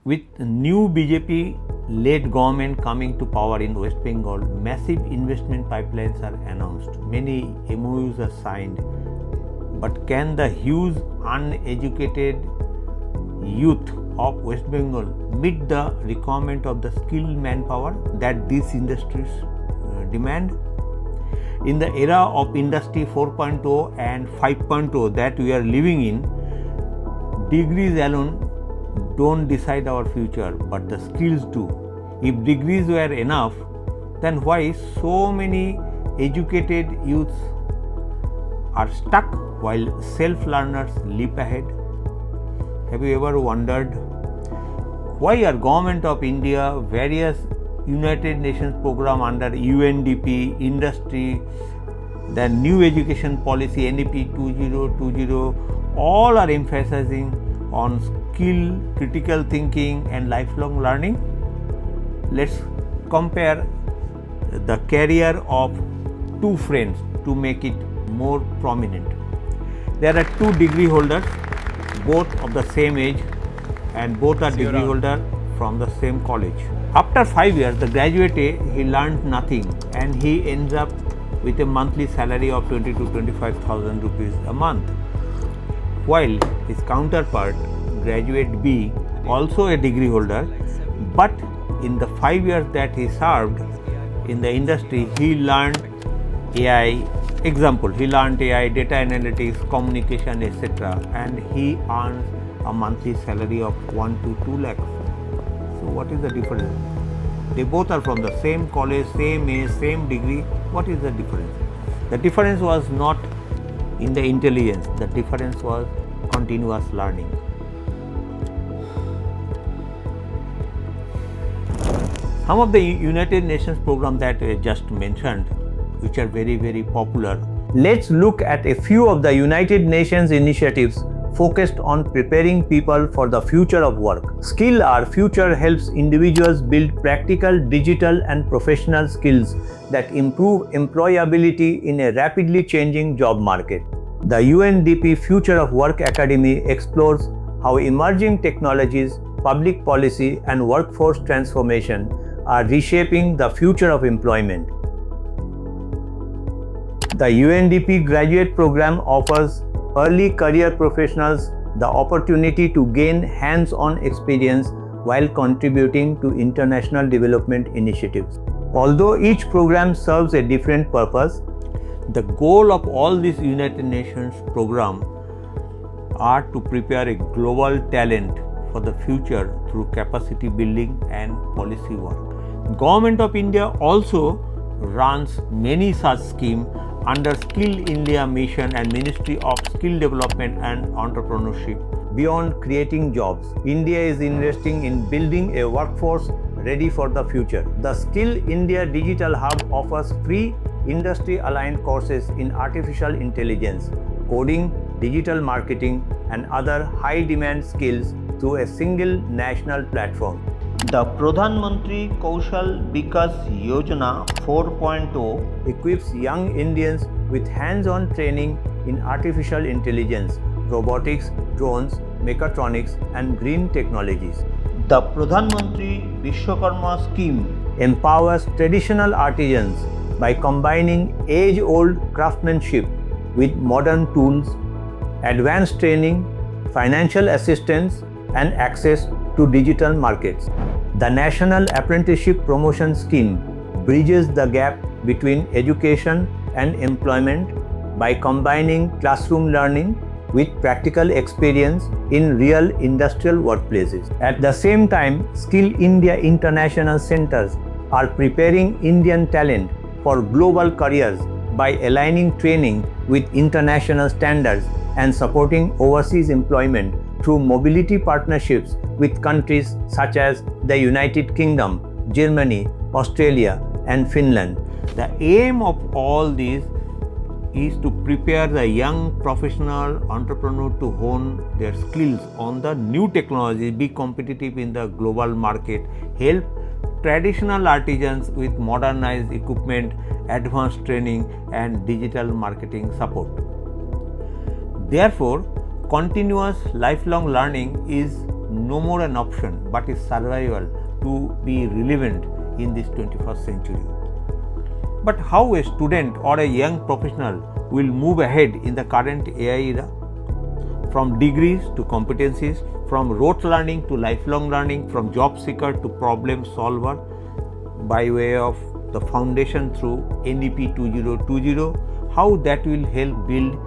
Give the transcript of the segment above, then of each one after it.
With new BJP-led government coming to power in West Bengal, massive investment pipelines are announced. Many MOUs are signed. But can the huge uneducated youth of West Bengal meet the requirement of the skilled manpower that these industries demand? In the era of Industry 4.0 and 5.0 that we are living in, degrees alone don't decide our future, but the skills do. If degrees were enough, then why so many educated youths are stuck while self-learners leap ahead? Have you ever wondered why are Government of India, various United Nations program under UNDP, industry, the new education policy NEP 2020, all are emphasizing on skill, critical thinking and lifelong learning? Let's compare the career of two friends to make it more prominent. There are two degree holders, both of the same age, and both are degree holder from the same college. After 5 years, the graduate, he learned nothing and he ends up with a monthly salary of 20 to 25,000 rupees a month. While his counterpart, graduate B, also a degree holder, but in the 5 years that he served in the industry, he learned AI, he learned AI, data analytics, communication, etc. and he earns a monthly salary of 1 to 2 lakhs. So what is the difference? They both are from the same college, same age, same degree. What is the difference? The difference was not in the intelligence, the difference was continuous learning. Some of the United Nations programs that I just mentioned, which are very, very popular. Let's look at a few of the United Nations initiatives focused on preparing people for the future of work. Skill Our Future helps individuals build practical, digital and professional skills that improve employability in a rapidly changing job market. The UNDP Future of Work Academy explores how emerging technologies, public policy and workforce transformation are reshaping the future of employment. The UNDP graduate program offers early career professionals the opportunity to gain hands-on experience while contributing to international development initiatives. Although each program serves a different purpose, the goal of all these United Nations programs are to prepare a global talent for the future through capacity building and policy work. Government of India also runs many such schemes under Skill India Mission and Ministry of Skill Development and Entrepreneurship. Beyond creating jobs, India is investing in building a workforce ready for the future. The Skill India Digital Hub offers free industry-aligned courses in artificial intelligence, coding, digital marketing, and other high-demand skills through a single national platform. The Pradhan Mantri Kaushal Vikas Yojana 4.0 equips young Indians with hands-on training in artificial intelligence, robotics, drones, mechatronics, and green technologies. The Pradhan Mantri Vishwakarma scheme empowers traditional artisans by combining age-old craftsmanship with modern tools, advanced training, financial assistance, and access to digital markets. The National Apprenticeship Promotion Scheme bridges the gap between education and employment by combining classroom learning with practical experience in real industrial workplaces. At the same time, Skill India International Centers are preparing Indian talent for global careers by aligning training with international standards and supporting overseas employment through mobility partnerships with countries such as the United Kingdom, Germany, Australia, and Finland. The aim of all these is to prepare the young professional entrepreneur to hone their skills on the new technology, be competitive in the global market, help traditional artisans with modernized equipment, advanced training, and digital marketing support. Therefore, continuous lifelong learning is no more an option but is survival to be relevant in this 21st century. But how a student or a young professional will move ahead in the current AI era? From degrees to competencies, from rote learning to lifelong learning, from job seeker to problem solver, by way of the foundation through NEP 2020, how that will help build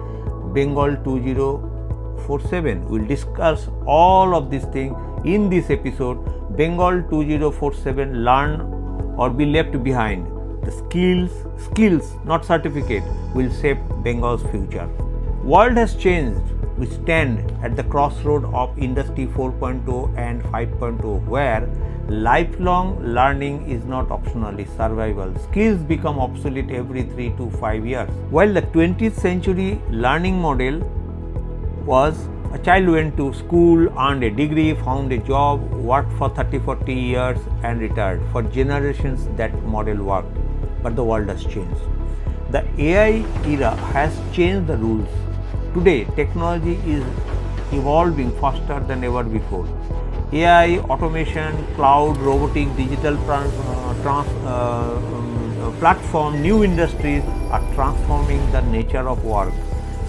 Bengal 2047. We will discuss all of these things in this episode. Bengal 2047, learn or be left behind. The skills, not certificate, will shape Bengal's future. World has changed. We stand at the crossroad of Industry 4.0 and 5.0, where lifelong learning is not optional, it's survival. Skills become obsolete every 3 to 5 years. While the 20th century learning model was a child went to school, earned a degree, found a job, worked for 30-40 years and retired. For generations that model worked, but the world has changed. The AI era has changed the rules. Today, technology is evolving faster than ever before. AI, automation, cloud, robotic, digital platform, new industries are transforming the nature of work.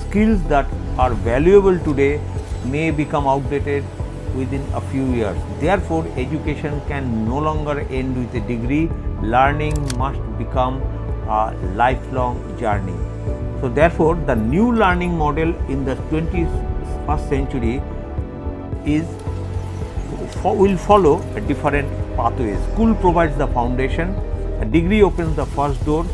Skills that are valuable today may become outdated within a few years. Therefore, education can no longer end with a degree. Learning must become a lifelong journey. So therefore, the new learning model in the 21st century will follow a different pathway. School provides the foundation, a degree opens the first door,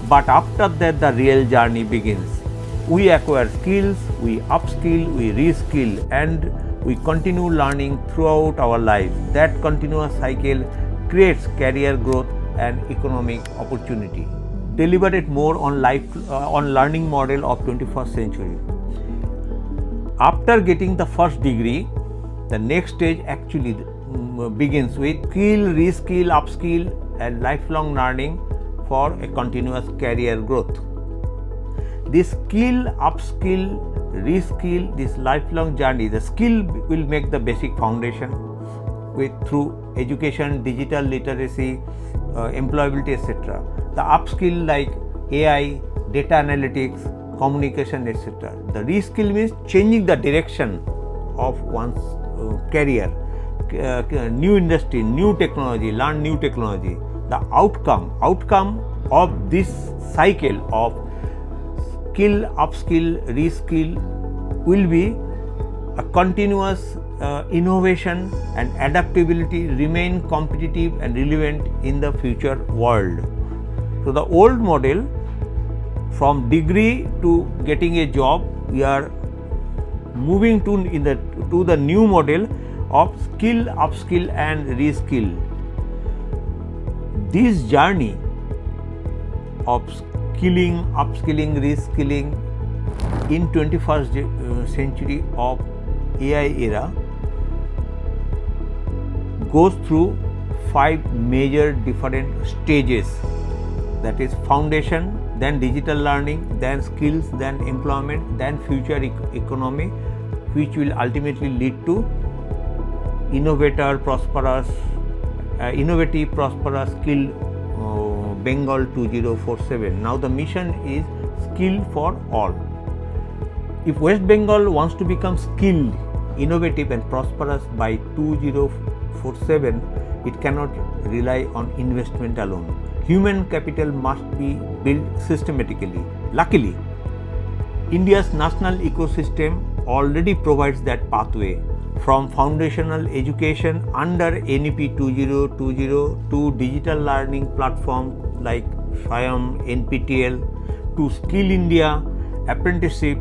but after that the real journey begins. We acquire skills, we upskill, we reskill, and we continue learning throughout our lives. That continuous cycle creates career growth and economic opportunity. Deliberate more on learning model of 21st century. After getting the first degree, the next stage actually begins with skill, reskill, upskill and lifelong learning for a continuous career growth. This skill, upskill, reskill, this lifelong journey, the skill will make the basic foundation through education, digital literacy, employability, etc. The upskill like AI, data analytics, communication, etc. The reskill means changing the direction of one's career, new industry, new technology, learn new technology. The outcome of this cycle of skill, upskill, reskill will be a continuous innovation and adaptability, remain competitive and relevant in the future world. So the old model, from degree to getting a job, we are moving to the new model of skill, upskill and reskill. This journey of skilling, upskilling, reskilling in 21st century of AI era goes through 5 major different stages, that is foundation, then digital learning, then skills, then employment, then future economy, which will ultimately lead to innovative, prosperous skill Bengal 2047. Now the mission is skill for all. If West Bengal wants to become skilled, innovative and prosperous by 2047, it cannot rely on investment alone. Human capital must be built systematically. Luckily, India's national ecosystem already provides that pathway, from foundational education under NEP 2020 to digital learning platform like Swayam, NPTEL, to Skill India, apprenticeship,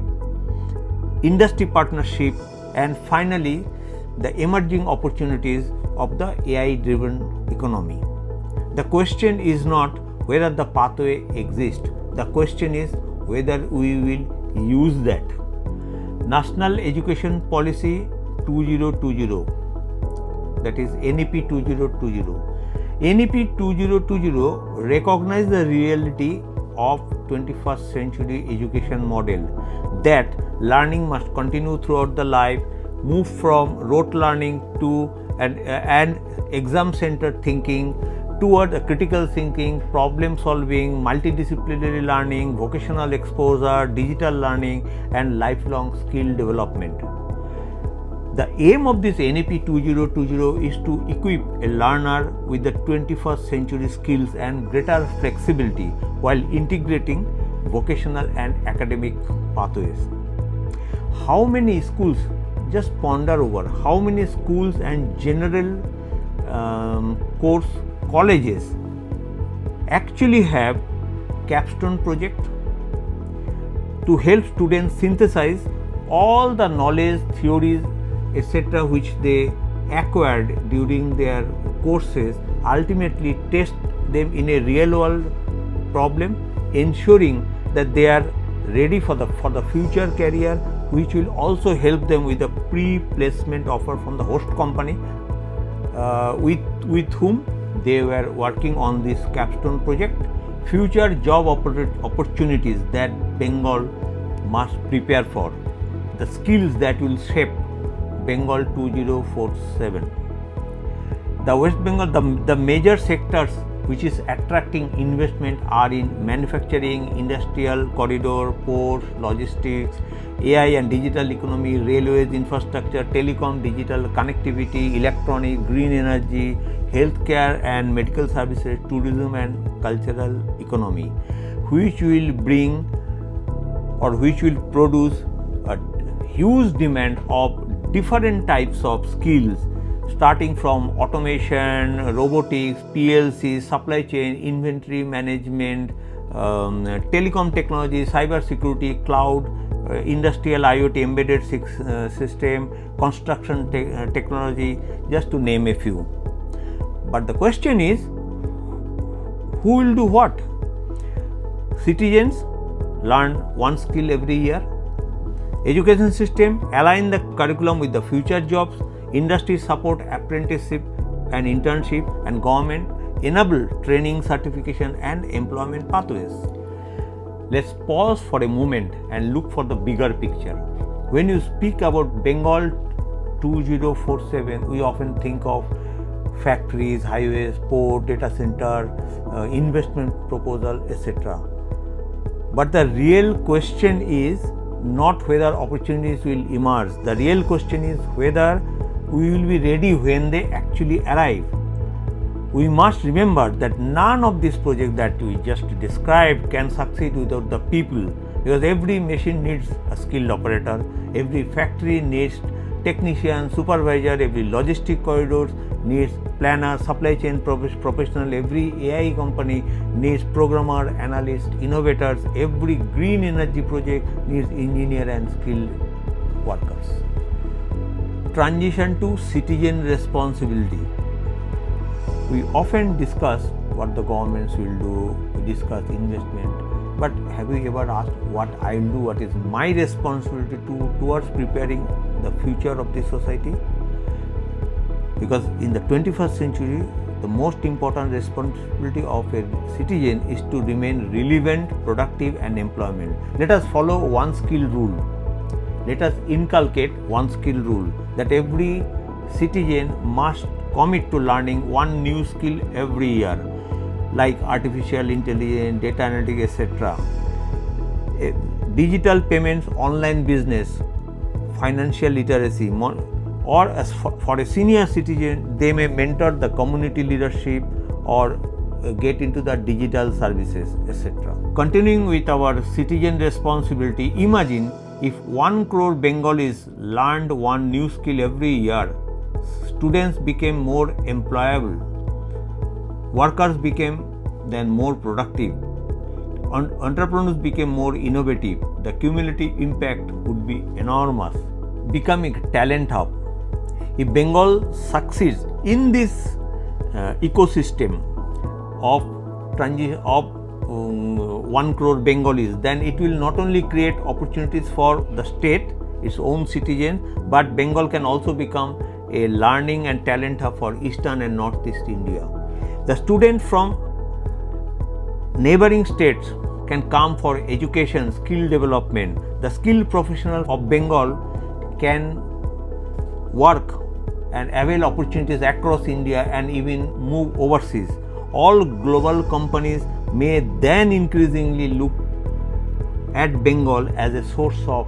industry partnership, and finally the emerging opportunities of the AI-driven economy. The question is not whether the pathway exists, the question is whether we will use that. National Education Policy 2020, that is NEP 2020. NEP 2020 recognizes the reality of 21st century education model, that learning must continue throughout the life, move from rote learning to and exam-centered thinking toward a critical thinking, problem solving, multidisciplinary learning, vocational exposure, digital learning, and lifelong skill development. The aim of this NEP 2020 is to equip a learner with the 21st century skills and greater flexibility while integrating vocational and academic pathways. How many schools, just ponder over, how many schools and general course colleges actually have capstone project to help students synthesize all the knowledge, theories, etc. which they acquired during their courses, ultimately test them in a real world problem, ensuring that they are ready for the future career, which will also help them with the pre-placement offer from the host company with whom they were working on this capstone project. Future job opportunities that Bengal must prepare for, the skills that will shape Bengal 2047. The West Bengal, the major sectors which is attracting investment are in manufacturing, industrial corridor, ports, logistics, AI and digital economy, railways infrastructure, telecom, digital connectivity, electronic, green energy, healthcare and medical services, tourism and cultural economy, which will bring or which will produce a huge demand of different types of skills, starting from automation, robotics, PLC, supply chain, inventory management, telecom technology, cyber security, cloud, industrial IoT, embedded system, construction technology, just to name a few. But the question is, who will do what? Citizens learn one skill every year. Education system align the curriculum with the future jobs. Industry support apprenticeship and internship, and government enable training, certification and employment pathways. Let's pause for a moment and look for the bigger picture. When you speak about Bengal 2047, we often think of factories, highways, port, data center, investment proposal, etc. But the real question is not whether opportunities will emerge. The real question is whether we will be ready when they actually arrive. We must remember that none of these projects that we just described can succeed without the people, because every machine needs a skilled operator, every factory needs technician, supervisor, every logistic corridor needs planner, supply chain professional, every AI company needs programmer, analyst, innovators, every green energy project needs engineer and skilled workers. Transition to citizen responsibility. We often discuss what the governments will do, we discuss investment, but have you ever asked what I'll do, what is my responsibility towards preparing the future of this society? Because in the 21st century, the most important responsibility of a citizen is to remain relevant, productive and employment. Let us follow one skill rule. Let us inculcate one skill rule, that every citizen must commit to learning one new skill every year, like artificial intelligence, data analytics, etc. Digital payments, online business, financial literacy, or as for a senior citizen, they may mentor the community leadership or get into the digital services, etc. Continuing with our citizen responsibility, imagine if 1 crore Bengalis learned one new skill every year. Students became more employable, workers became then more productive, entrepreneurs became more innovative. The cumulative impact would be enormous, becoming a talent hub. If Bengal succeeds in this ecosystem of 1 crore Bengalis, then it will not only create opportunities for the state, its own citizens, but Bengal can also become a learning and talent hub for eastern and northeast India. The students from neighboring states can come for education, skill development. The skilled professionals of Bengal can work and avail opportunities across India and even move overseas. All global companies may then increasingly look at Bengal as a source of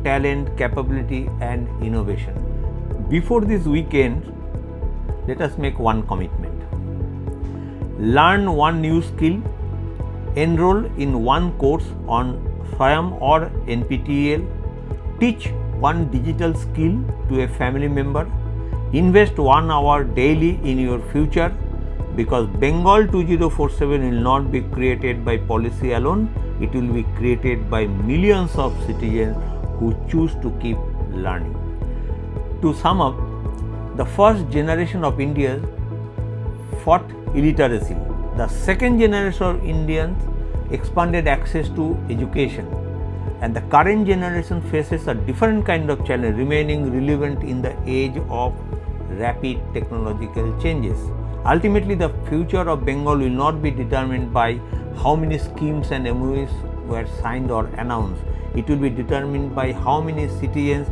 talent, capability and innovation. Before this weekend, let us make one commitment. Learn one new skill, enroll in one course on Swayam or NPTEL, teach one digital skill to a family member, invest 1 hour daily in your future, because Bengal 2047 will not be created by policy alone, it will be created by millions of citizens who choose to keep learning. To sum up, the first generation of Indians fought illiteracy. The second generation of Indians expanded access to education. And the current generation faces a different kind of challenge, remaining relevant in the age of rapid technological changes. Ultimately, the future of Bengal will not be determined by how many schemes and MOUs were signed or announced. It will be determined by how many citizens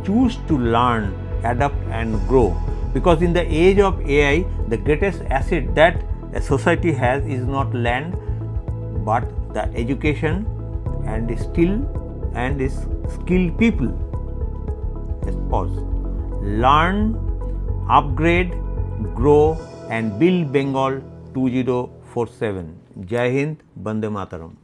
choose to learn, adapt and grow. Because in the age of AI, the greatest asset that a society has is not land but the education and its skilled people. Let's pause. Learn, upgrade, grow and build Bengal 2047. Jai Hind, Bande Mataram.